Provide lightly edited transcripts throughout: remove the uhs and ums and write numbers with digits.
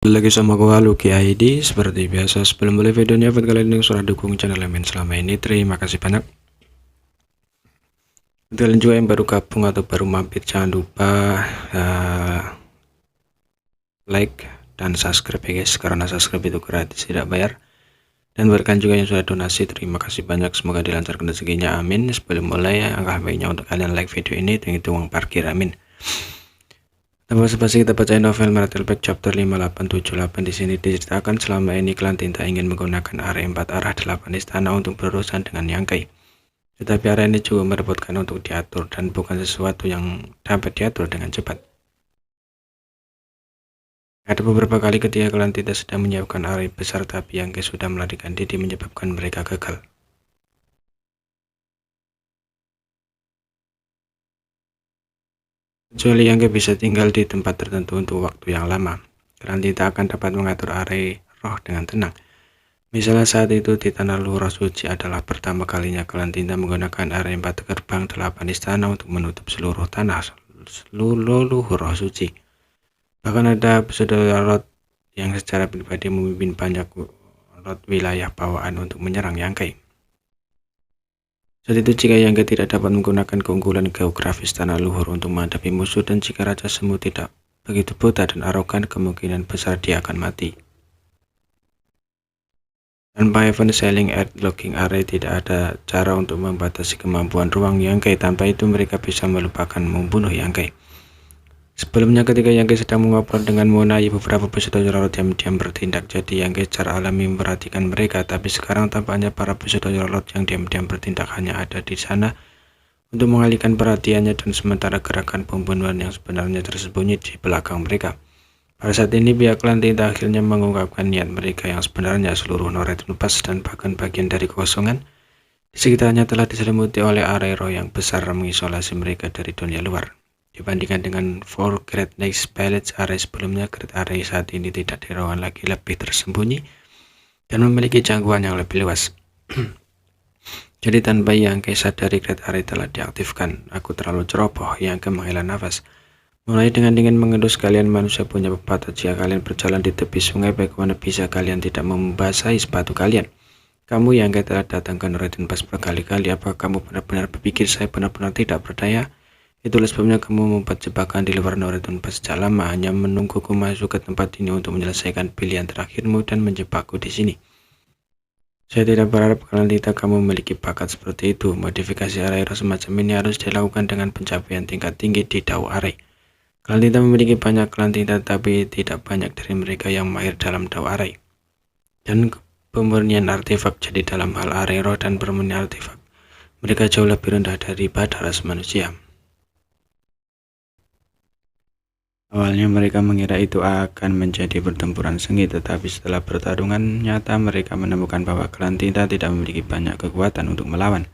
Lagi sama gua Lucky ID. Seperti biasa, sebelum mulai videonya buat kalian yang sudah dukung channel Lemen selama ini, terima kasih banyak. Buat kalian juga yang baru gabung atau baru mampir, jangan lupa like dan subscribe ya guys, karena subscribe itu gratis, tidak bayar. Dan buat kalian juga yang sudah donasi, terima kasih banyak, semoga dilancarkan rezekinya, amin. Sebelum mulai, angka baiknya untuk kalian like video ini dan itu uang parkir, amin. Tanpa basa-basi kita bacain novel Martelback chapter 5878. Di sini diceritakan selama ini klan Tinta ingin menggunakan area 4 arah 8 istana untuk berurusan dengan Yangkai. Tetapi area ini juga merebutkan untuk diatur dan bukan sesuatu yang dapat diatur dengan cepat. Ada beberapa kali ketika klan Tinta sedang menyiapkan area besar, tapi Yangkai sudah melarikan diri menyebabkan mereka gagal. Kecuali Yangkai bisa tinggal di tempat tertentu untuk waktu yang lama, klan Tinta akan dapat mengatur area roh dengan tenang. Misalnya saat itu di Tanah Luhur Roh Suci adalah pertama kalinya klan Tinta menggunakan area 4 gerbang 8 istana untuk menutup seluruh tanah Luhur Roh Suci. Bahkan ada saudara Lot yang secara pribadi memimpin banyak Lot wilayah bawaan untuk menyerang Yangkai. Saat itu jika Yangkai tidak dapat menggunakan keunggulan geografis Tanah Luhur untuk menghadapi musuh, dan jika Raja Semu tidak begitu buta dan arogan, kemungkinan besar dia akan mati. Tanpa event Sailing Earth Locking Array, tidak ada cara untuk membatasi kemampuan ruang Yangkai. Tanpa itu mereka bisa melupakan membunuh Yangkai. Sebelumnya ketika Yangkai sedang mengobrol dengan Monai, beberapa peserta Joralot diam-diam bertindak. Jadi Yangkai secara alami memperhatikan mereka, tapi sekarang tampaknya para peserta Joralot yang diam-diam bertindak hanya ada di sana untuk mengalihkan perhatiannya, dan sementara gerakan pembunuhan yang sebenarnya tersembunyi di belakang mereka. Pada saat ini pihak klan Tinta akhirnya mengungkapkan niat mereka yang sebenarnya. Seluruh Northern Pass dan bahkan bagian dari kekosongan di sekitarnya telah diselimuti oleh area roh yang besar mengisolasi mereka dari dunia luar. Dibandingkan dengan Four Great Lakes Village area sebelumnya, Great Area saat ini tidak dirawan lagi, lebih tersembunyi dan memiliki jangkauan yang lebih luas. Jadi tanpa Yangkai sadari, Great Area telah diaktifkan. Aku terlalu ceroboh, Yangkai menghela nafas. Mulai dengan dingin mengendus, kalian manusia punya pepatah, jika kalian berjalan di tepi sungai, bagaimana bisa kalian tidak membasahi sepatu kalian? Kamu Yangkai telah datang ke Northern Pass berkali-kali. Apakah kamu benar-benar berpikir saya benar-benar tidak berdaya? Itulah sebabnya kamu membuat jebakan di luar Northern Pass sejak lama, hanya menungguku masuk ke tempat ini untuk menyelesaikan pilihan terakhirmu dan menjebakku di sini. Saya tidak berharap kalian tidak kamu memiliki bakat seperti itu. Modifikasi area semacam ini harus dilakukan dengan pencapaian tingkat tinggi di Dao Array. Klan Tinta memiliki banyak klan Tinta, tapi tidak banyak dari mereka yang mahir dalam Dao Array dan pemurnian artefak. Jadi dalam hal array roh dan pemurnian artefak, mereka jauh lebih rendah daripada ras manusia. Awalnya mereka mengira itu akan menjadi pertempuran sengit, tetapi setelah pertarungan nyata mereka menemukan bahwa klan Tinta tidak memiliki banyak kekuatan untuk melawan.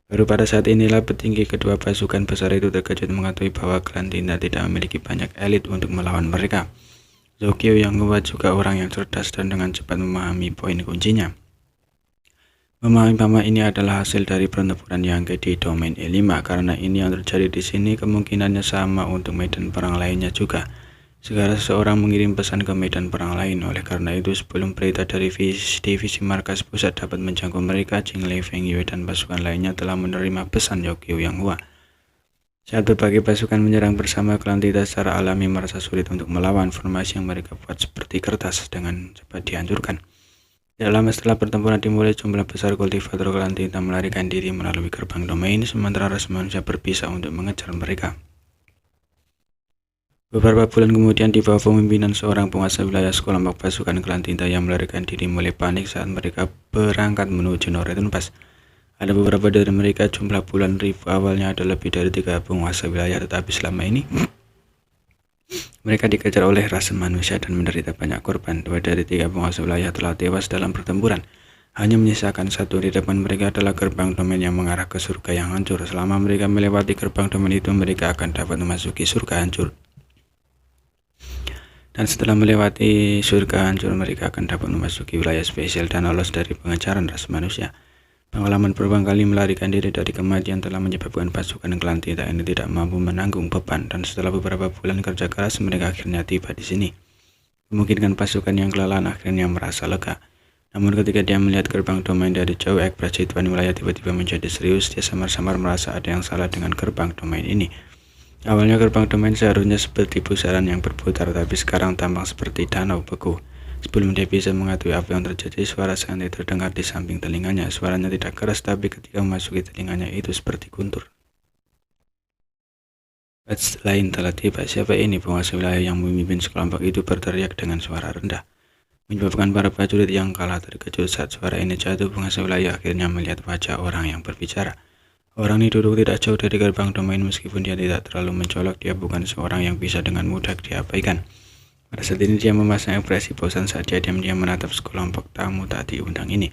Baru pada saat inilah petinggi kedua pasukan besar itu terkejut mengetahui bahwa klan Tinta tidak memiliki banyak elit untuk melawan mereka. Zokyo yang kuat juga orang yang cerdas dan dengan cepat memahami poin kuncinya. Memahami bahwa ini adalah hasil dari pertempuran Yangkai di domain E5, karena ini yang terjadi di sini, kemungkinannya sama untuk medan perang lainnya juga. Segera seseorang mengirim pesan ke medan perang lain. Oleh karena itu, sebelum berita dari divisi markas pusat dapat menjangkau mereka, Jinglei, Feng Yue, dan pasukan lainnya telah menerima pesan Zokyo yang Hua. Saat berbagai pasukan menyerang bersama, klan Tinta secara alami merasa sulit untuk melawan. Formasi yang mereka buat seperti kertas dengan cepat dihancurkan. Tidak lama setelah pertempuran dimulai, jumlah besar kultivator klan Tinta melarikan diri melalui gerbang domain, sementara ras manusia berpisah untuk mengejar mereka. Beberapa bulan kemudian, di bawah pemimpinan seorang penguasa wilayah, sekelompok pasukan klan Tinta yang melarikan diri mulai panik saat mereka berangkat menuju Northern Pass. Ada beberapa dari mereka, jumlah bulan ribu awalnya ada lebih dari 3 penguasa wilayah, tetapi selama ini mereka dikejar oleh ras manusia dan menderita banyak korban. 2 dari 3 penguasa wilayah telah tewas dalam pertempuran. Hanya menyisakan 1 di depan mereka adalah gerbang domain yang mengarah ke surga yang hancur. Selama mereka melewati gerbang domain itu, mereka akan dapat memasuki surga hancur. Dan setelah melewati surga hancur, mereka akan dapat memasuki wilayah spesial dan lolos dari pengejaran ras manusia. Pengalaman berulang kali melarikan diri dari kematian telah menyebabkan pasukan klan Tinta ini tidak mampu menanggung beban, dan setelah beberapa bulan kerja keras, mereka akhirnya tiba di sini. memungkinkan pasukan yang kelelahan akhirnya merasa lega. Namun ketika dia melihat gerbang domain dari jauh, ekspresi Tuan Wilayah tiba-tiba menjadi serius. Dia samar-samar merasa ada yang salah dengan gerbang domain ini. Awalnya gerbang domain seharusnya seperti pusaran yang berputar, tapi sekarang tampak seperti danau beku. Sebelum dia bisa mengetahui apa yang terjadi, suara santai terdengar di samping telinganya. Suaranya tidak keras, tapi ketika memasuki telinganya itu seperti guntur. Bats lain telah tiba. Siapa ini? Penguasa wilayah yang memimpin sekelompok itu berteriak dengan suara rendah, menyebabkan para prajurit yang kalah terkejut. Saat suara ini jatuh, penguasa wilayah akhirnya melihat wajah orang yang berbicara. Orang ini duduk tidak jauh dari gerbang domain. Meskipun dia tidak terlalu mencolok, dia bukan seorang yang bisa dengan mudah diabaikan. Pada saat ini dia memasang ekspresi bosan saat dia diam-diam menatap sekelompok tamu tak diundang ini.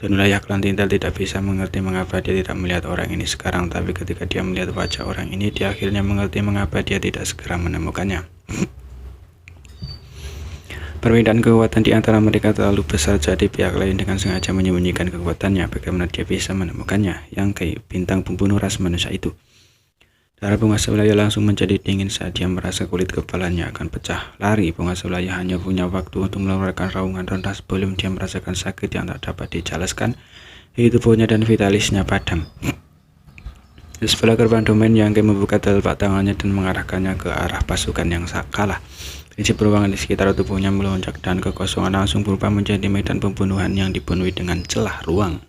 Dan wilayah klan Tintal tidak bisa mengerti mengapa dia tidak melihat orang ini sekarang, tapi ketika dia melihat wajah orang ini, dia akhirnya mengerti mengapa dia tidak segera menemukannya. Perbedaan kekuatan di antara mereka terlalu besar, jadi pihak lain dengan sengaja menyembunyikan kekuatannya. Bagaimana dia bisa menemukannya? Yangkei, bintang pembunuh ras manusia itu. Darah penguasa wilayah langsung menjadi dingin saat dia merasa kulit kepalanya akan pecah. Lari, penguasa wilayah hanya punya waktu untuk mengeluarkan raungan rendah sebelum dia merasakan sakit yang tak dapat dijelaskan. Tubuhnya dan vitalisnya padam. Di sebelah gerbang domain, Yangkei membuka telapak tangannya dan mengarahkannya ke arah pasukan yang kalah. Prinsip ruangan di sekitar tubuhnya melonjak dan kekosongan langsung berubah menjadi medan pembunuhan yang dipenuhi dengan celah ruang.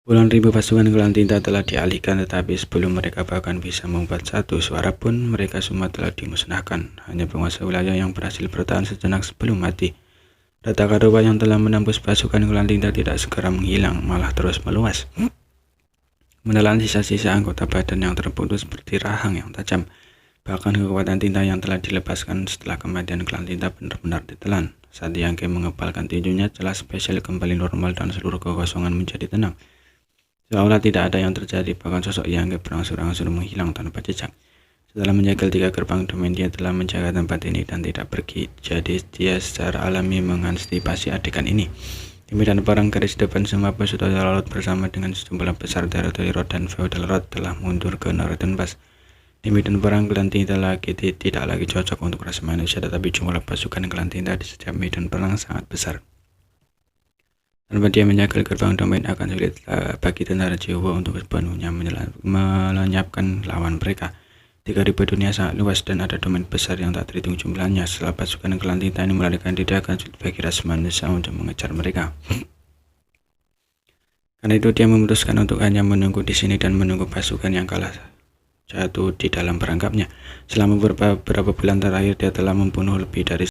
Puluhan ribu pasukan klan tinta telah dialihkan, tetapi sebelum mereka bahkan bisa membuat satu suara pun, mereka semua telah dimusnahkan. Hanya penguasa wilayah yang berhasil bertahan sejenak sebelum mati. Data Kadowa yang telah menembus pasukan klan tinta tidak segera menghilang, malah terus meluas, menelan sisa-sisa anggota badan yang terputus seperti rahang yang tajam. Bahkan kekuatan tinta yang telah dilepaskan setelah kematian klan tinta benar-benar ditelan. Saat Yangkei mengepalkan tinjunya, celah spesial kembali normal dan seluruh kekosongan menjadi tenang. Seolah tidak ada yang terjadi, bahkan sosok Yangkei berangsur-angsur menghilang tanpa jejak. Setelah menjaga 3 gerbang domain, dia telah menjaga tempat ini dan tidak pergi. Jadi dia secara alami mengantisipasi adegan ini. Di medan perang garis depan, semua pasukan Rod bersama dengan sejumlah besar teritori Rod dan Feudal Rod telah mundur ke Northern Pass. Di medan perang, klan tinta tidak lagi cocok untuk ras manusia, tetapi jumlah pasukan klan tinta di setiap medan perang sangat besar. Tanpa dia menyegel gerbang domain, akan sulit bagi tentara Jawa untuk sepenuhnya melenyapkan lawan mereka. 3.000 dunia sangat luas dan ada domain besar yang tak terhitung jumlahnya. Setelah pasukan klan tinta ini melarikan diri, akan sulit bagi ras manusia untuk mengejar mereka. Karena itu dia memutuskan untuk hanya menunggu di sini dan menunggu pasukan yang kalah jatuh di dalam perangkapnya. Selama beberapa bulan terakhir, dia telah membunuh lebih dari